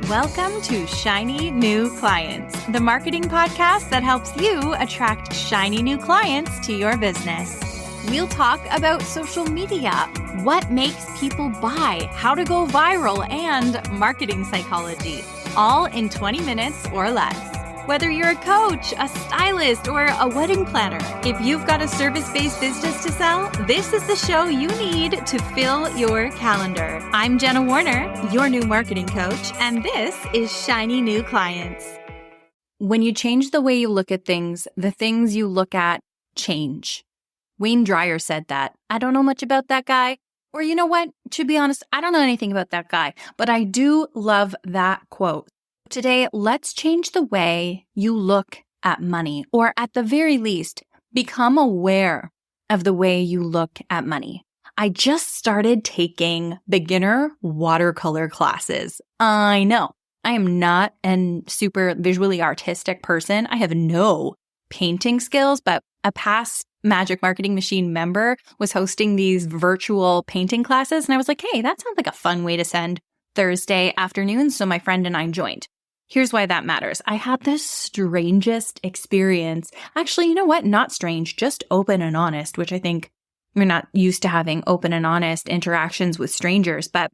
Welcome to Shiny New Clients, the marketing podcast that helps you attract shiny new clients to your business. We'll talk about social media, what makes people buy, how to go viral, and marketing psychology, all in 20 minutes or less. Whether you're a coach, a stylist, or a wedding planner, if you've got a service-based business to sell, this is the show you need to fill your calendar. I'm Jenna Warriner, your new marketing coach, and this is Shiny New Clients. When you change the way you look at things, the things you look at change. Wayne Dyer said that. I don't know much about that guy. Or you know what? To be honest, I don't know anything about that guy, but I do love that quote. Today, let's change the way you look at money, or at the very least, become aware of the way you look at money. I just started taking beginner watercolor classes. I know I am not a super visually artistic person. I have no painting skills, but a past Magic Marketing Machine member was hosting these virtual painting classes. And I was like, hey, that sounds like a fun way to send Thursday afternoons. So my friend and I joined. Here's why that matters. I had the strangest experience. Actually, you know what? Not strange, just open and honest, which I think we're not used to having open and honest interactions with strangers. But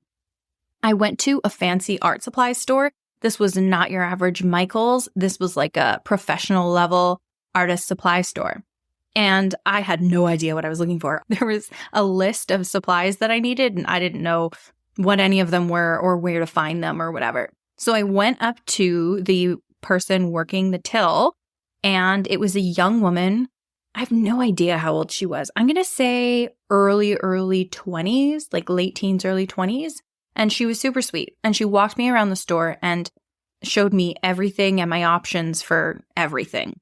I went to a fancy art supply store. This was not your average Michael's. This was like a professional level artist supply store. And I had no idea what I was looking for. There was a list of supplies that I needed, and I didn't know what any of them were or where to find them or whatever. So I went up to the person working the till, and it was a young woman. I have no idea how old she was. I'm going to say early 20s, like late teens, early 20s. And she was super sweet. And she walked me around the store and showed me everything and my options for everything.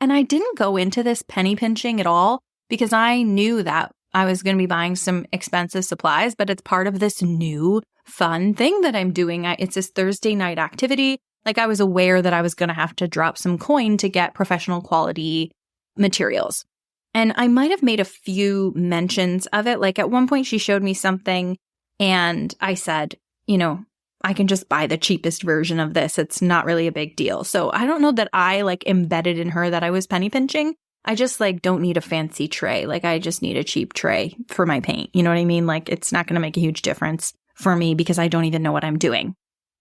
And I didn't go into this penny pinching at all because I knew that I was going to be buying some expensive supplies, but it's part of this new fun thing that I'm doing. It's this Thursday night activity. Like I was aware that I was going to have to drop some coin to get professional quality materials. And I might have made a few mentions of it. Like at one point she showed me something and I said, I can just buy the cheapest version of this. It's not really a big deal. So I don't know that I embedded in her that I was penny pinching. I just don't need a fancy tray. I just need a cheap tray for my paint. You know what I mean? It's not going to make a huge difference for me because I don't even know what I'm doing.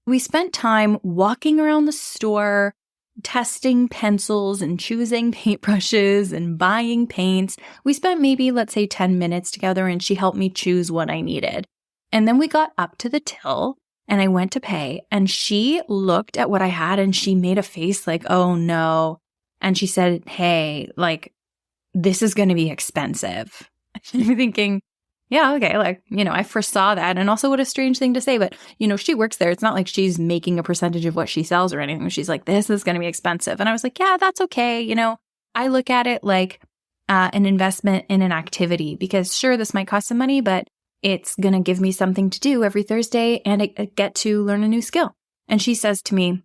We spent time walking around the store, testing pencils and choosing paintbrushes and buying paints. We spent maybe, let's say 10 minutes together and she helped me choose what I needed. And then we got up to the till and I went to pay and she looked at what I had and she made a face like, oh no. And she said, hey, this is going to be expensive. I'm thinking, yeah, okay. I foresaw that. And also what a strange thing to say, but she works there. It's not like she's making a percentage of what she sells or anything. She's like, this is going to be expensive. And I was like, yeah, that's okay. I look at it like an investment in an activity because sure, this might cost some money, but it's going to give me something to do every Thursday and I get to learn a new skill. And she says to me,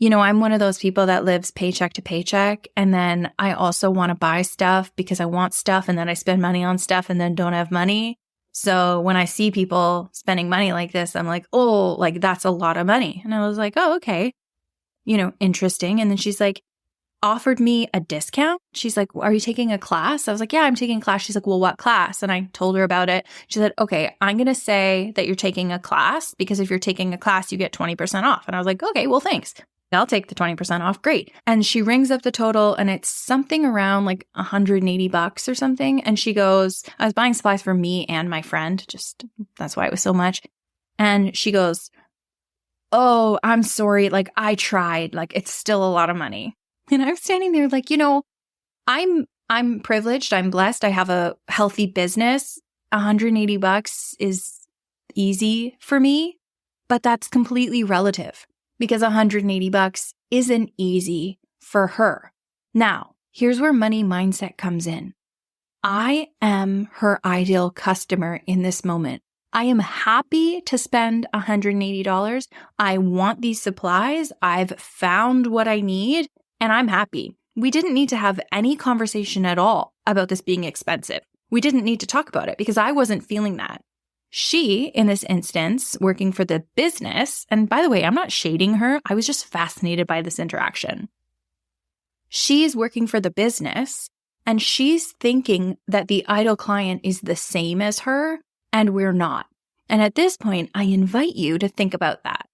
I'm one of those people that lives paycheck to paycheck. And then I also want to buy stuff because I want stuff. And then I spend money on stuff and then don't have money. So when I see people spending money like this, I'm like, oh, that's a lot of money. And I was like, oh, okay. Interesting. And then she's offered me a discount. She's like, are you taking a class? I was like, yeah, I'm taking a class. She's like, well, what class? And I told her about it. She said, okay, I'm going to say that you're taking a class because if you're taking a class, you get 20% off. And I was like, okay, well, thanks. I'll take the 20% off. Great. And she rings up the total and it's something around $180 or something. And she goes, I was buying supplies for me and my friend. Just that's why it was so much. And she goes, oh, I'm sorry. I tried. It's still a lot of money. And I'm standing there I'm privileged. I'm blessed. I have a healthy business. $180 is easy for me, but that's completely relative. Because $180 isn't easy for her. Now, here's where money mindset comes in. I am her ideal customer in this moment. I am happy to spend $180. I want these supplies. I've found what I need and I'm happy. We didn't need to have any conversation at all about this being expensive. We didn't need to talk about it because I wasn't feeling that. She, in this instance, working for the business, and by the way, I'm not shading her. I was just fascinated by this interaction. She's working for the business and she's thinking that the ideal client is the same as her and we're not. And at this point, I invite you to think about that.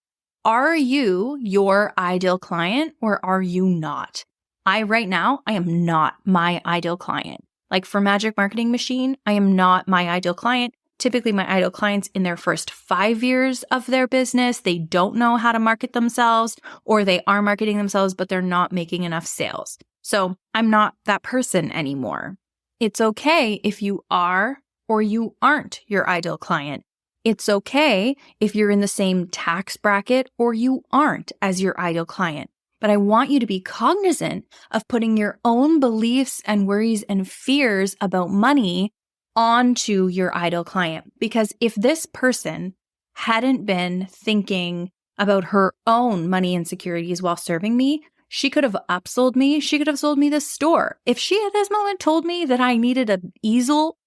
Are you your ideal client or are you not? Right now, I am not my ideal client. Like for Magic Marketing Machine, I am not my ideal client. Typically, my ideal clients in their first 5 years of their business, they don't know how to market themselves, or they are marketing themselves, but they're not making enough sales. So I'm not that person anymore. It's okay if you are or you aren't your ideal client. It's okay if you're in the same tax bracket or you aren't as your ideal client. But I want you to be cognizant of putting your own beliefs and worries and fears about money onto your ideal client. Because if this person hadn't been thinking about her own money insecurities while serving me, she could have upsold me. She could have sold me the store. If she at this moment told me that I needed an easel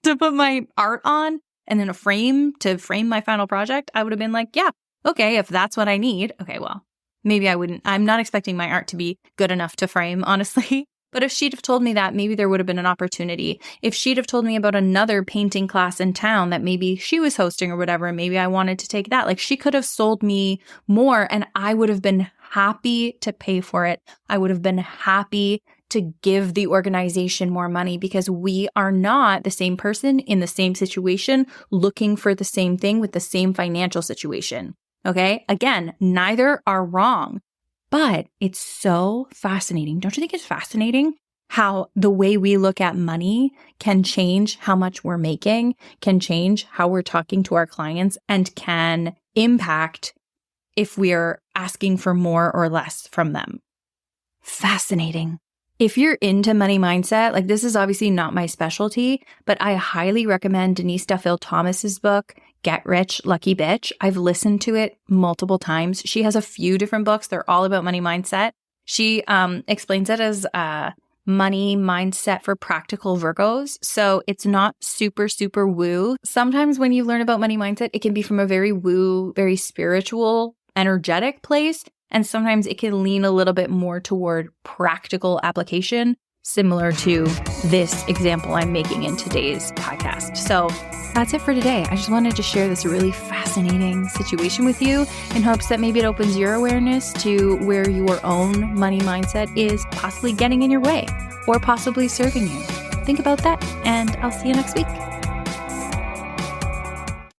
to put my art on and then a frame to frame my final project, I would have been like, yeah, okay, if that's what I need. Okay, well, maybe I wouldn't. I'm not expecting my art to be good enough to frame, honestly. But if she'd have told me that, maybe there would have been an opportunity. If she'd have told me about another painting class in town that maybe she was hosting or whatever, maybe I wanted to take that. Like she could have sold me more and I would have been happy to pay for it. I would have been happy to give the organization more money because we are not the same person in the same situation looking for the same thing with the same financial situation. Okay? Again, neither are wrong. But it's so fascinating. Don't you think it's fascinating how the way we look at money can change how much we're making, can change how we're talking to our clients, and can impact if we're asking for more or less from them? Fascinating. If you're into money mindset, like this is obviously not my specialty, but I highly recommend Denise Duffield Thomas's book, Get Rich, Lucky Bitch. I've listened to it multiple times. She has a few different books. They're all about money mindset. She explains it as money mindset for practical Virgos. So it's not super, super woo. Sometimes when you learn about money mindset, it can be from a very woo, very spiritual, energetic place. And sometimes it can lean a little bit more toward practical application, similar to this example I'm making in today's podcast. So that's it for today. I just wanted to share this really fascinating situation with you in hopes that maybe it opens your awareness to where your own money mindset is possibly getting in your way or possibly serving you. Think about that, and I'll see you next week.